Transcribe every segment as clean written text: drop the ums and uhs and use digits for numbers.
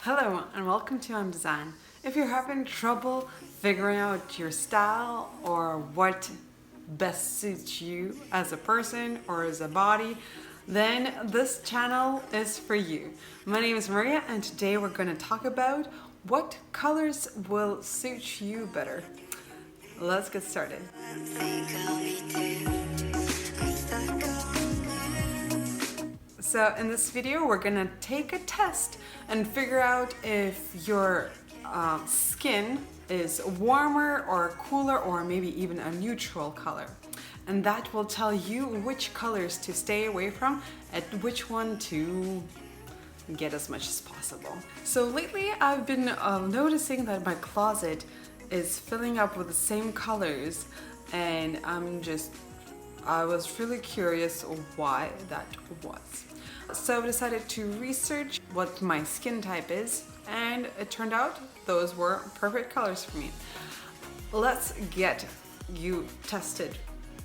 Hello and welcome to Design. If you're having trouble figuring out your style or what best suits you as a person or as a body, then this channel is for you. My name is Maria and today we're going to talk about what colors will suit you better. Let's get started. So in this video, we're gonna take a test and figure out if your skin is warmer or cooler or maybe even a neutral color. And that will tell you which colors to stay away from and which one to get as much as possible. So lately I've been noticing that my closet is filling up with the same colors, and I was really curious why that was. So I decided to research what my skin type is, and it turned out those were perfect colors for me. Let's get you tested.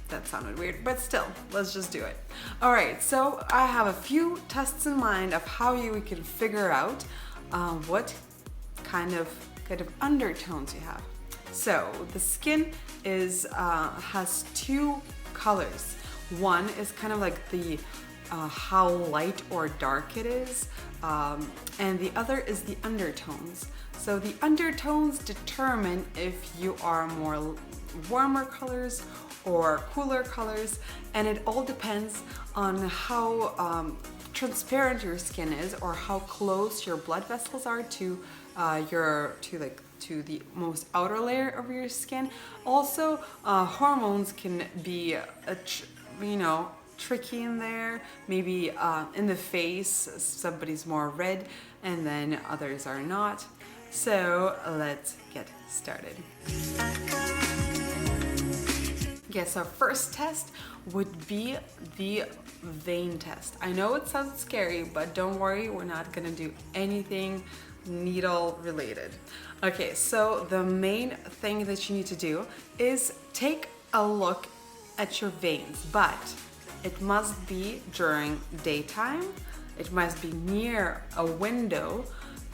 That sounded weird, but still, let's just do it. All right, so I have a few tests in mind of how you can figure out what kind of undertones you have. So the skin has two colors. One is kind of like the how light or dark it is, and the other is the undertones. So the undertones determine if you are more warmer colors or cooler colors, and it all depends on how transparent your skin is or how close your blood vessels are to the most outer layer of your skin. Also, hormones can be tricky in there. Maybe in the face, somebody's more red and then others are not. So let's get started. Yes, our first test would be the vein test. I know it sounds scary, but don't worry, we're not gonna do anything needle related. Okay, so the main thing that you need to do is take a look at your veins, but it must be during daytime. It must be near a window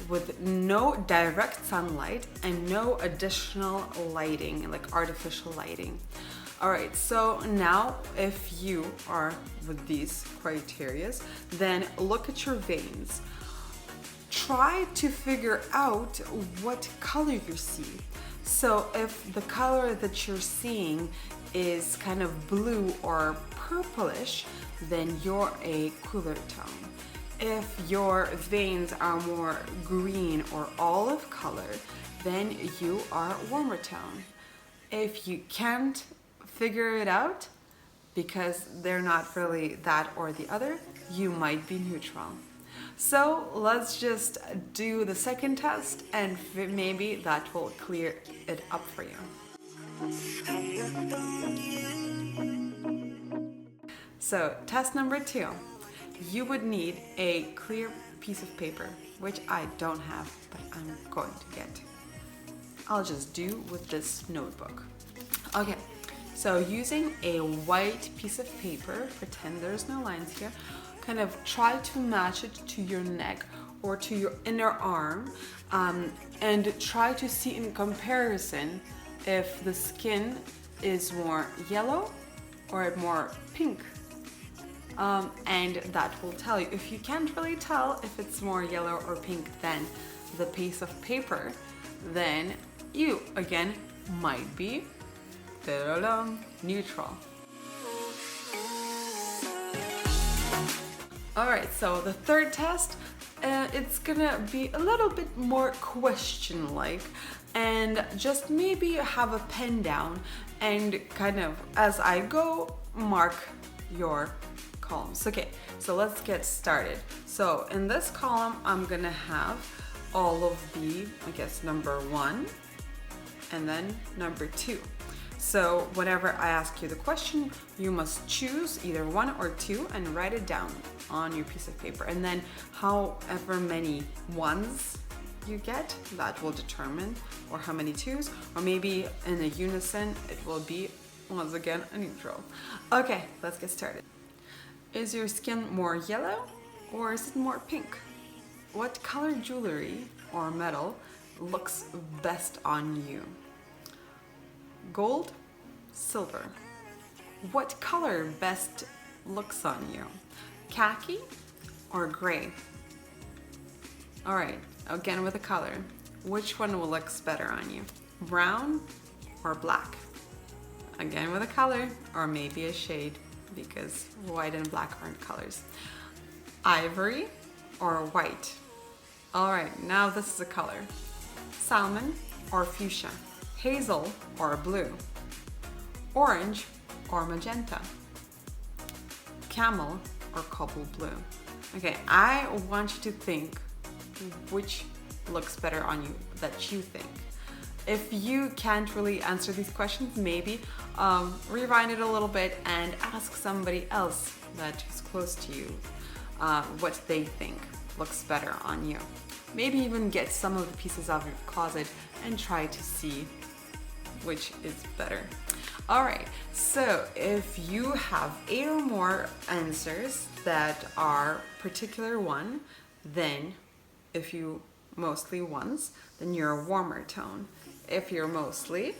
with no direct sunlight and no additional lighting, like artificial lighting. All right, so now if you are with these criterias, then look at your veins. Try to figure out what color you see. So if the color that you're seeing is kind of blue or purplish, then you're a cooler tone. If your veins are more green or olive color, then you are warmer tone. If you can't figure it out because they're not really that or the other, you might be neutral. So let's just do the second test and maybe that will clear it up for you. So test number 2, you would need a clear piece of paper, which I don't have, but I'm going to get. I'll just do with this notebook. Okay, so using a white piece of paper, pretend there's no lines here, kind of try to match it to your neck or to your inner arm, and try to see in comparison if the skin is more yellow or more pink. And that will tell you. If you can't really tell if it's more yellow or pink than the piece of paper, then you, again, might be neutral. Alright, so the third test, it's gonna be a little bit more question-like, and just maybe have a pen down and kind of, as I go, mark your columns. Okay, so let's get started. So in this column, I'm gonna have all of the, I guess, number 1 and then number 2. So whenever I ask you the question, you must choose either 1 or 2 and write it down on your piece of paper. And then however many 1s you get, that will determine, or how many 2s, or maybe in a unison, it will be, once again, a neutral. Okay, let's get started. Is your skin more yellow or is it more pink? What color jewelry or metal looks best on you? Gold, silver. What color best looks on you? Khaki or gray? All right, again with the color. Which one will looks better on you? Brown or black? Again with a color, or maybe a shade, because white and black aren't colors. Ivory or white? All right, now this is a color. Salmon or fuchsia? Hazel or blue? Orange or magenta? Camel or cobalt blue? Okay, I want you to think which looks better on you that you think. If you can't really answer these questions, maybe rewind it a little bit and ask somebody else that is close to you what they think looks better on you. Maybe even get some of the pieces out of your closet and try to see which is better. All right, so if you have 8 or more answers that are particular one, then if you mostly ones, then you're a warmer tone. If you're mostly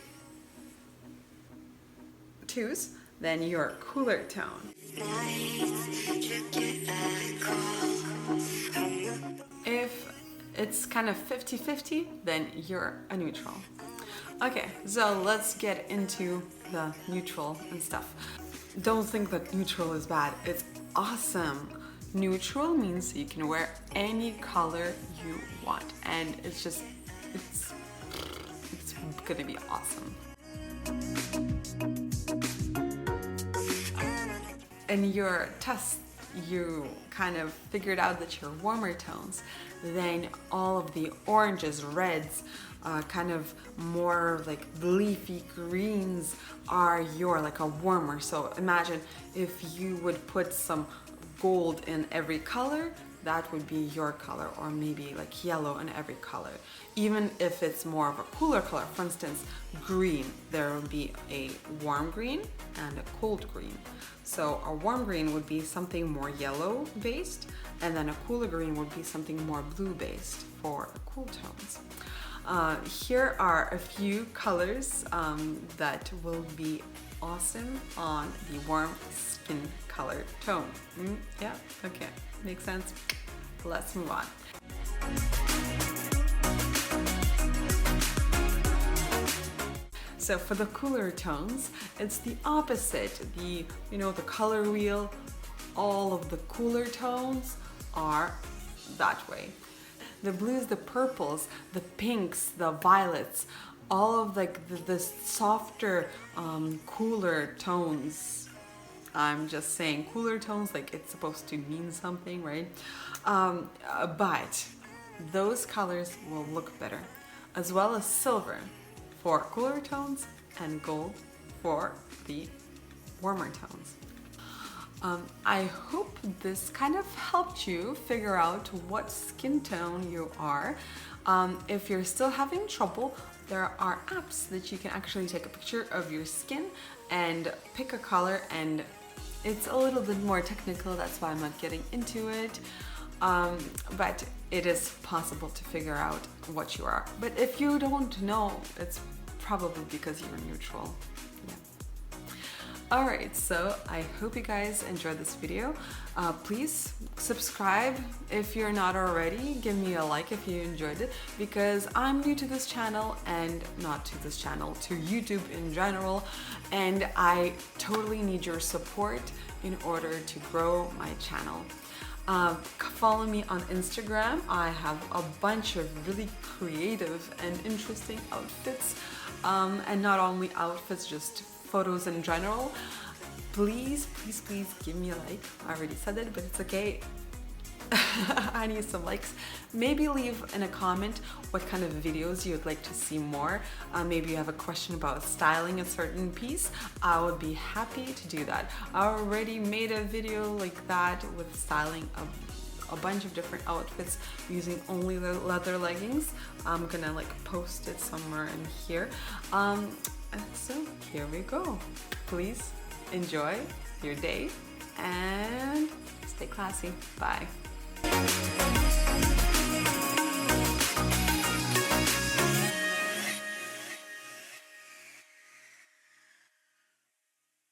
twos, then you're a cooler tone. If it's kind of 50-50, then you're a neutral. Okay, so let's get into the neutral and stuff. Don't think that neutral is bad. It's awesome. Neutral means you can wear any color you want, and it's gonna be awesome. In your test, you kind of figured out that you're warmer tones. Then all of the oranges, reds, kind of more like leafy greens are your like a warmer. So imagine if you would put some gold in every color, that would be your color, or maybe like yellow in every color. Even if it's more of a cooler color, for instance, green, there will be a warm green and a cold green. So a warm green would be something more yellow based, and then a cooler green would be something more blue based for cool tones. Here are a few colors that will be awesome on the warm skin color tone. Yeah, okay, makes sense. Let's move on. So for the cooler tones, it's the opposite. The color wheel, all of the cooler tones are that way. The blues, the purples, the pinks, the violets, all of like the softer, cooler tones. I'm just saying cooler tones like it's supposed to mean something, right? But those colors will look better, as well as silver for cooler tones and gold for the warmer tones. I hope this kind of helped you figure out what skin tone you are. If you're still having trouble, there are apps that you can actually take a picture of your skin and pick a color, and it's a little bit more technical, that's why I'm not getting into it. But it is possible to figure out what you are. But if you don't know, it's probably because you're neutral. Alright, so I hope you guys enjoyed this video. Please subscribe if you're not already. Give me a like if you enjoyed it, because I'm new to this channel, and not to this channel, to YouTube in general, and I totally need your support in order to grow my channel. Follow me on Instagram. I have a bunch of really creative and interesting outfits, and not only outfits, just photos in general. Please give me a like. I already said it, but it's okay. I need some likes. Maybe leave in a comment what kind of videos you would like to see more. Maybe you have a question about styling a certain piece. I would be happy to do that. I already made a video like that with styling a bunch of different outfits using only the leather leggings. I'm gonna like post it somewhere in here. And so here we go. Please enjoy your day and stay classy. Bye.